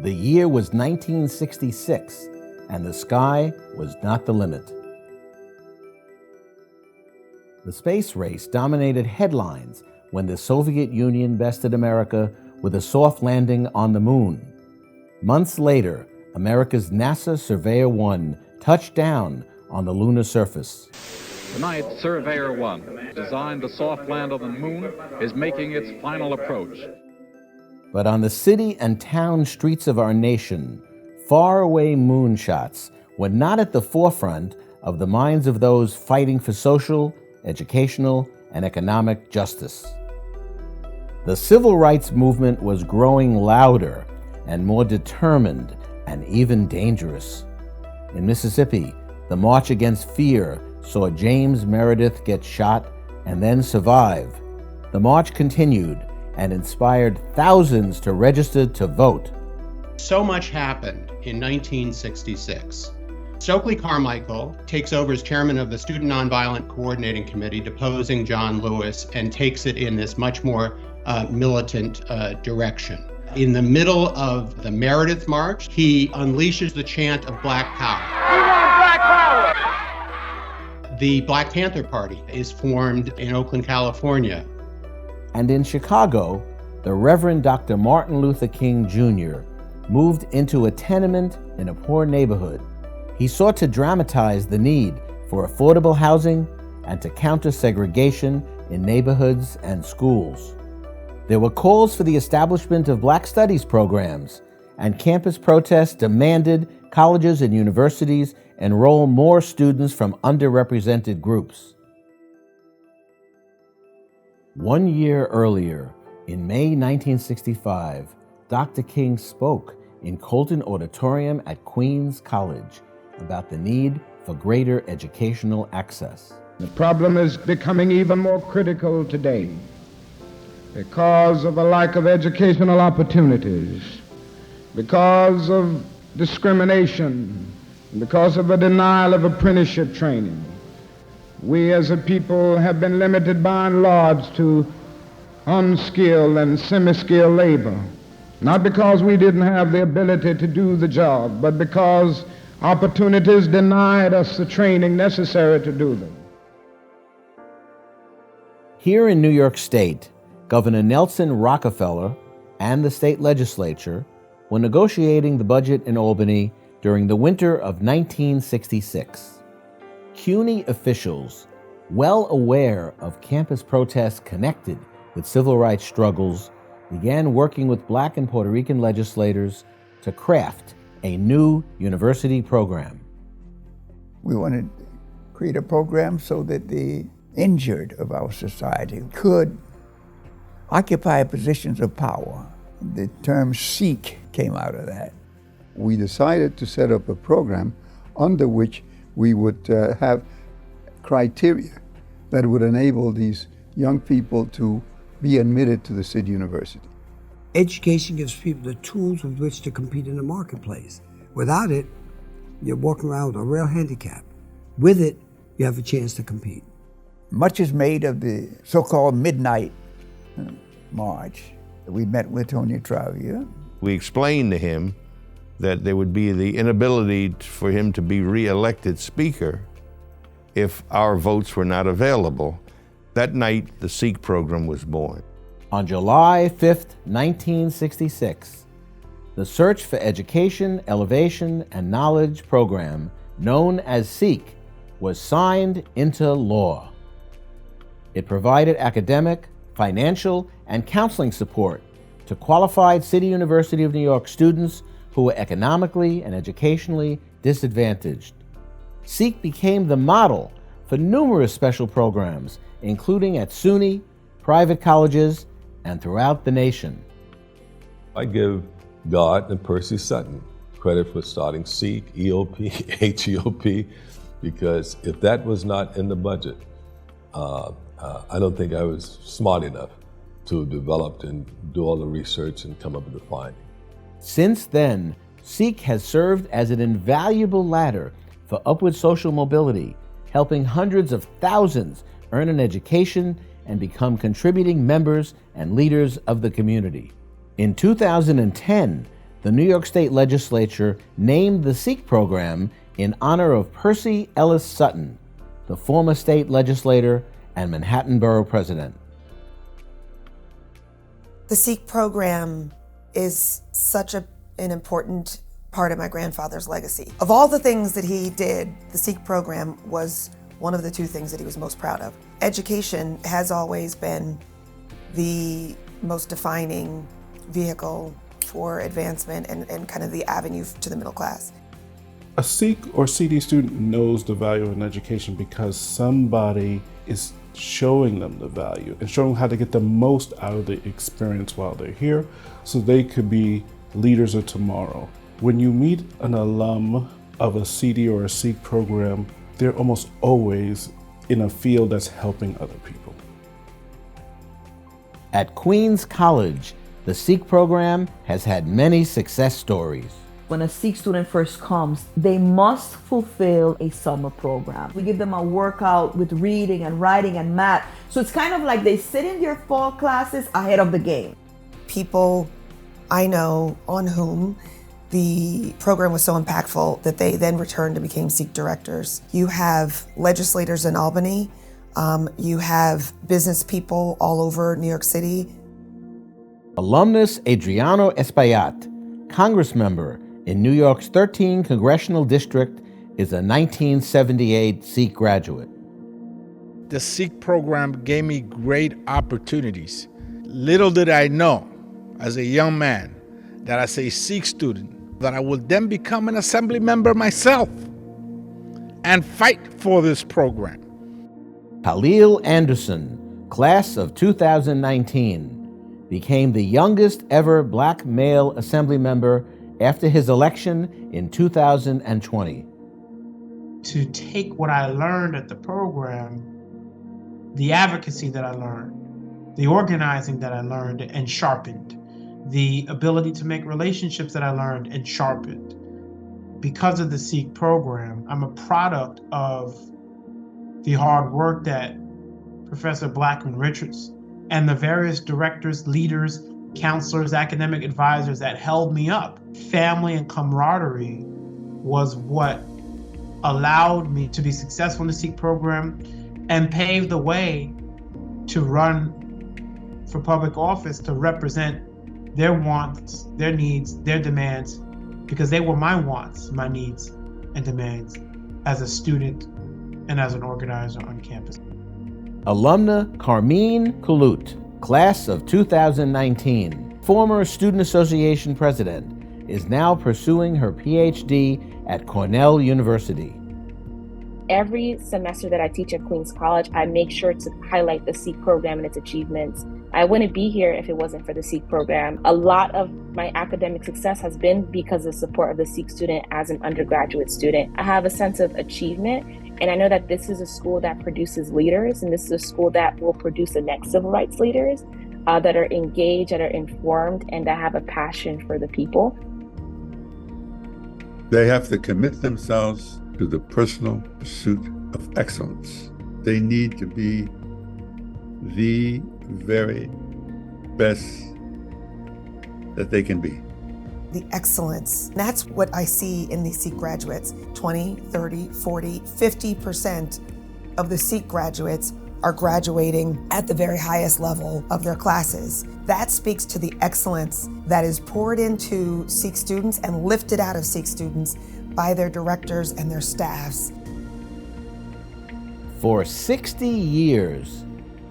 The year was 1966, and the sky was not the limit. The space race dominated headlines when the Soviet Union bested America with a soft landing on the moon. Months later, America's NASA Surveyor 1 touched down on the lunar surface. Tonight, Surveyor 1, designed to soft land on the moon, is making its final approach. But on the city and town streets of our nation, faraway moonshots were not at the forefront of the minds of those fighting for social, educational, and economic justice. The civil rights movement was growing louder and more determined and even dangerous. In Mississippi, the March Against Fear saw James Meredith get shot and then survive. The march continued and inspired thousands to register to vote. So much happened in 1966. Stokely Carmichael takes over as chairman of the Student Nonviolent Coordinating Committee, deposing John Lewis, and takes it in this much more militant direction. In the middle of the Meredith March, he unleashes the chant of Black Power. We want Black Power! The Black Panther Party is formed in Oakland, California. And in Chicago, the Reverend Dr. Martin Luther King Jr. moved into a tenement in a poor neighborhood. He sought to dramatize the need for affordable housing and to counter segregation in neighborhoods and schools. There were calls for the establishment of Black Studies programs, and campus protests demanded colleges and universities enroll more students from underrepresented groups. 1 year earlier, in May 1965, Dr. King spoke in Colton Auditorium at Queens College about the need for greater educational access. The problem is becoming even more critical today because of a lack of educational opportunities, because of discrimination, because of a denial of apprenticeship training. We as a people have been limited by and large to unskilled and semi-skilled labor, not because we didn't have the ability to do the job, but because opportunities denied us the training necessary to do them. Here in New York State, Governor Nelson Rockefeller and the state legislature were negotiating the budget in Albany during the winter of 1966. CUNY officials, well aware of campus protests connected with civil rights struggles, began working with Black and Puerto Rican legislators to craft a new university program. We wanted to create a program so that the injured of our society could occupy positions of power. The term SEEK came out of that. We decided to set up a program under which we would have criteria that would enable these young people to be admitted to the city university. Education gives people the tools with which to compete in the marketplace. Without it, you're walking around with a real handicap. With it, you have a chance to compete. Much is made of the so-called midnight march. We met with Tony Travia. We explained to him that there would be the inability for him to be re-elected speaker if our votes were not available. That night, the SEEK program was born. On July 5th, 1966, the Search for Education, Elevation, and Knowledge program, known as SEEK, was signed into law. It provided academic, financial, and counseling support to qualified City University of New York students who were economically and educationally disadvantaged. SEEK became the model for numerous special programs, including at SUNY, private colleges, and throughout the nation. I give God and Percy Sutton credit for starting SEEK, EOP, HEOP, because if that was not in the budget, I don't think I was smart enough to have developed and do all the research and come up with the finding. Since then, SEEK has served as an invaluable ladder for upward social mobility, helping hundreds of thousands earn an education and become contributing members and leaders of the community. In 2010, the New York State Legislature named the Sikh program in honor of Percy Ellis Sutton, the former state legislator and Manhattan Borough president. The Sikh program is such an important part of my grandfather's legacy. Of all the things that he did, the Sikh program was one of the two things that he was most proud of. Education has always been the most defining vehicle for advancement and kind of the avenue to the middle class. A Sikh or CD student knows the value of an education because somebody is showing them the value and showing them how to get the most out of the experience while they're here so they could be leaders of tomorrow. When you meet an alum of a CD or a Sikh program, they're almost always in a field that's helping other people. At Queens College, the Sikh program has had many success stories. When a Sikh student first comes, they must fulfill a summer program. We give them a workout with reading and writing and math. So it's kind of like they sit in their fall classes ahead of the game. People I know on whom the program was so impactful that they then returned and became Sikh directors. You have legislators in Albany. You have business people all over New York City. Alumnus Adriano Espaillat, Congress member in New York's 13th Congressional District, is a 1978 Sikh graduate. The Sikh program gave me great opportunities. Little did I know, as a young man, that as a Sikh student, that I would then become an assembly member myself and fight for this program. Khalil Anderson, class of 2019, became the youngest ever black male assembly member after his election in 2020. To take what I learned at the program, the advocacy that I learned, the organizing that I learned and sharpened, the ability to make relationships that I learned and sharpened. Because of the Sikh program, I'm a product of the hard work that Professor Blackman Richards and the various directors, leaders, counselors, academic advisors that held me up. Family and camaraderie was what allowed me to be successful in the Sikh program and paved the way to run for public office, to represent their wants, their needs, their demands, because they were my wants, my needs, and demands as a student and as an organizer on campus. Alumna Carmine Kulut, class of 2019, former Student Association president, is now pursuing her PhD at Cornell University. Every semester that I teach at Queens College, I make sure to highlight the Sikh program and its achievements. I wouldn't be here if it wasn't for the Sikh program. A lot of my academic success has been because of the support of the Sikh student as an undergraduate student. I have a sense of achievement, and I know that this is a school that produces leaders, and this is a school that will produce the next civil rights leaders that are engaged, that are informed, and that have a passion for the people. They have to commit themselves to the personal pursuit of excellence. They need to be the very best that they can be. The excellence. That's what I see in these Sikh graduates. 20, 30, 40, 50% of the Sikh graduates are graduating at the very highest level of their classes. That speaks to the excellence that is poured into Sikh students and lifted out of Sikh students by their directors and their staffs. For 60 years,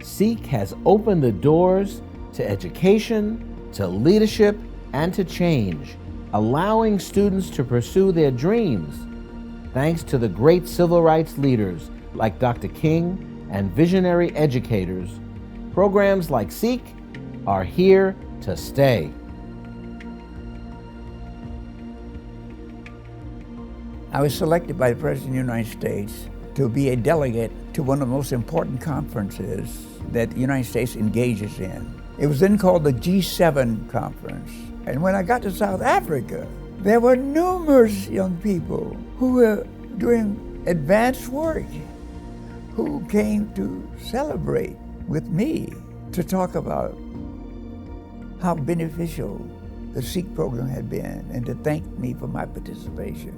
Sikh has opened the doors to education, to leadership, and to change, allowing students to pursue their dreams, thanks to the great civil rights leaders like Dr. King and visionary educators. Programs like Sikh are here to stay. I was selected by the President of the United States to be a delegate to one of the most important conferences that the United States engages in. It was then called the G7 conference. And when I got to South Africa, there were numerous young people who were doing advanced work, who came to celebrate with me to talk about how beneficial the Sikh program had been and to thank me for my participation.